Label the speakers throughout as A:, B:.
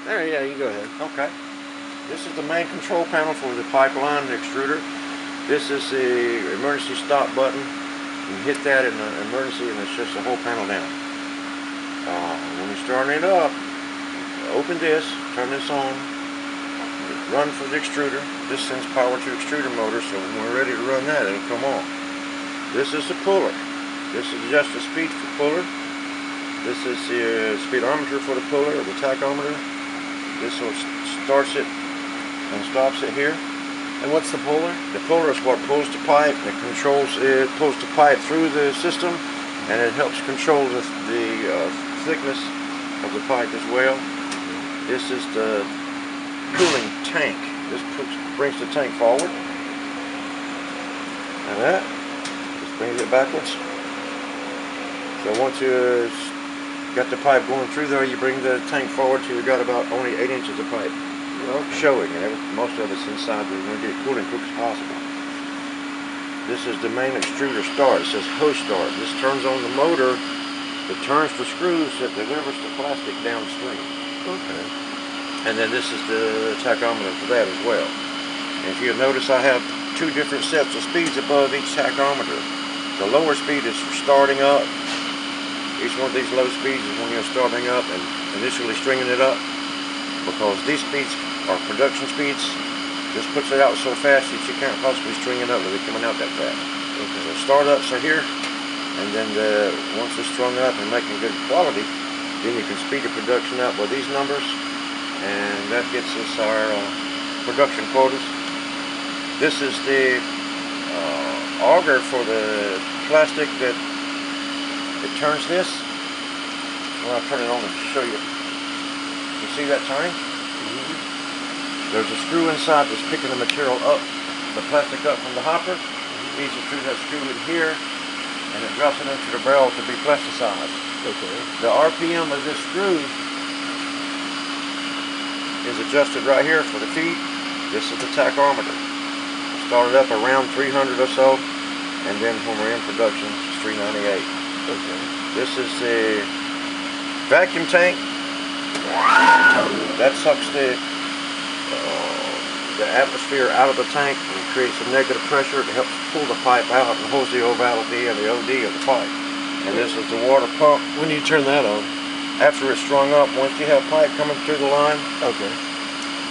A: There, yeah, you go ahead.
B: Okay. This is the main control panel for the pipeline, the extruder. This is the emergency stop button. You can hit that in an emergency and it shuts the whole panel down. When you're starting it up, open this, turn this on, run for the extruder. This sends power to the extruder motor, so when we're ready to run that, it'll come on. This is the puller. This is just the speed for puller. This is the speedometer for the puller, or the tachometer. This one starts it and stops it here.
A: And what's the puller?
B: The puller is what pulls the pipe. It controls, it pulls the pipe through the system, and it helps control the thickness of the pipe as well. This is the cooling tank. This brings the tank forward. And that just brings it backwards. So once you got the pipe going through there, you bring the tank forward till you got about only 8 inches of pipe. Showing, and most of it's inside. We're going to get it cooling quick as possible. This is the main extruder start. It says hose start. This turns on the motor. It turns the screws that delivers the plastic downstream.
A: Okay.
B: And then this is the tachometer for that as well. And if you notice, I have 2 different sets of speeds above each tachometer. The lower speed is for starting up. Each one of these low speeds is when you're starting up and initially stringing it up. Because these speeds are production speeds, this puts it out so fast that you can't possibly string it up with it coming out that fast. Okay. So startups are here, and then once it's strung up and making good quality, then you can speed the production up with these numbers, and that gets us our production quotas. This is the auger for the plastic that it turns this. When I turn it on to show you. You see that turning? Mm-hmm. There's a screw inside that's picking the material up, the plastic up from the hopper. Feeds it through that screw in here, and it drops it into the barrel to be plasticized.
A: Okay.
B: The RPM of this screw is adjusted right here for the feed. This is the tachometer. Start it up around 300 or so, and then when we're in production, it's 398.
A: Okay.
B: This is the vacuum tank. That sucks the atmosphere out of the tank and creates some negative pressure. It helps pull the pipe out and holds the ovality and the OD of the pipe. And this is the water pump.
A: When do you turn that on?
B: After it's strung up, once you have pipe coming through the line.
A: Okay.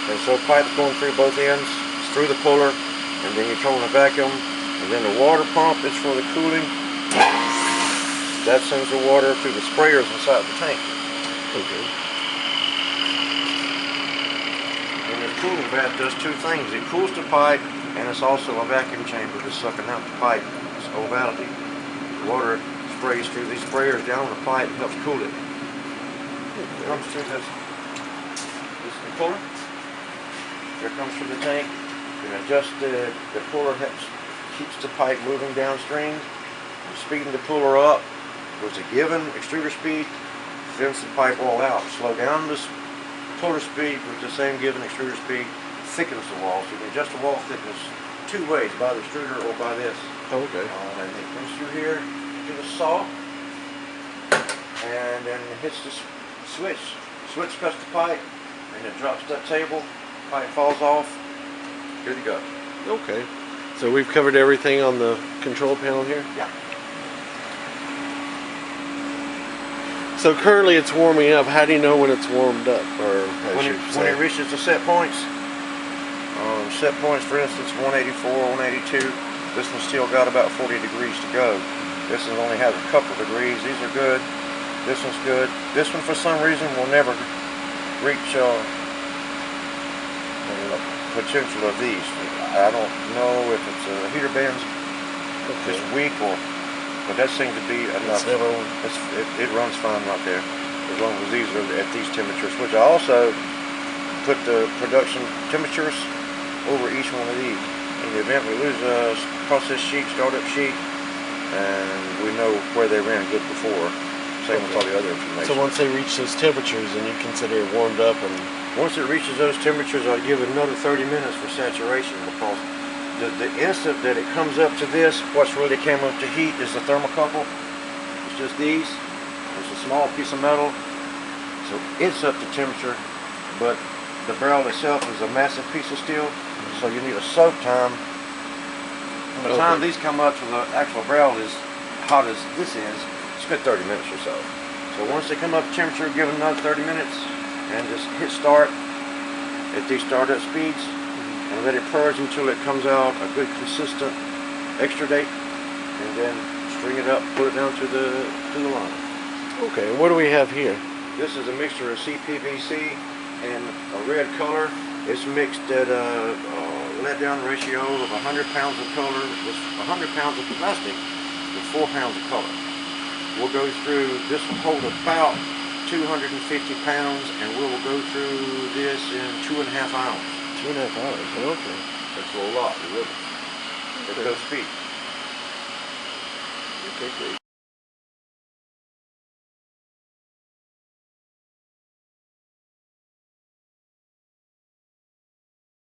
B: And so pipe's going through both ends, through the puller, and then you turn the vacuum. And then the water pump is for the cooling. That sends the water through the sprayers inside the tank.
A: Okay.
B: And the cooling bath does 2 things. It cools the pipe, and it's also a vacuum chamber that's sucking out the pipe. It's ovality. Water sprays through these sprayers down the pipe and helps cool it. It comes through this is the puller. Here comes through the tank. You can adjust the puller, keeps the pipe moving downstream. Speeding the puller up goes a given extruder speed, thins the pipe all out. Slow down this puller speed with the same given extruder speed, thickens the wall. So you can adjust the wall thickness 2 ways, by the extruder or by this.
A: Okay.
B: And it comes through here to the saw, and then it hits the switch. Switch cuts the pipe, and it drops that table. Pipe falls off. Here you go.
A: Okay. So we've covered everything on the control panel here?
B: Yeah.
A: So currently it's warming up. How do you know when it's warmed up? Or
B: when it reaches the set points, for instance, 184, 182, this one's still got about 40 degrees to go. This one only has a couple degrees. These are good. This one's good. This one, for some reason, will never reach the potential of these. I don't know if it's a heater band's just weak, but that seems to be enough. It runs fine right there, as long as these are at these temperatures. Which I also put the production temperatures over each one of these. In the event we lose a process sheet, startup sheet, and we know where they ran good before. Same with all the other information.
A: So once they reach those temperatures, then you consider it warmed up, and
B: once it reaches those temperatures, I'll give it another 30 minutes for saturation, because the instant that it comes up to this, what's really came up to heat is the thermocouple. It's just these. It's a small piece of metal. So it's up to temperature. but the barrel itself is a massive piece of steel, so you need a soak time. From the time these come up to the actual barrel is hot as this is, it's good 30 minutes or so. So once they come up to temperature, give them another 30 minutes and just hit start at these startup speeds and let it purge until it comes out a good consistent extrudate, and then string it up, put it down to the line.
A: Okay, what do we have here?
B: This is a mixture of CPVC and a red color. It's mixed at a let-down ratio of 100 pounds of color with 100 pounds of plastic with 4 pounds of color. We'll go through, this will hold about 250 pounds, and we will go through this in 2.5 hours.
A: 2.5 hours, okay.
B: That's a lot, really. At those speeds.
A: Okay, great.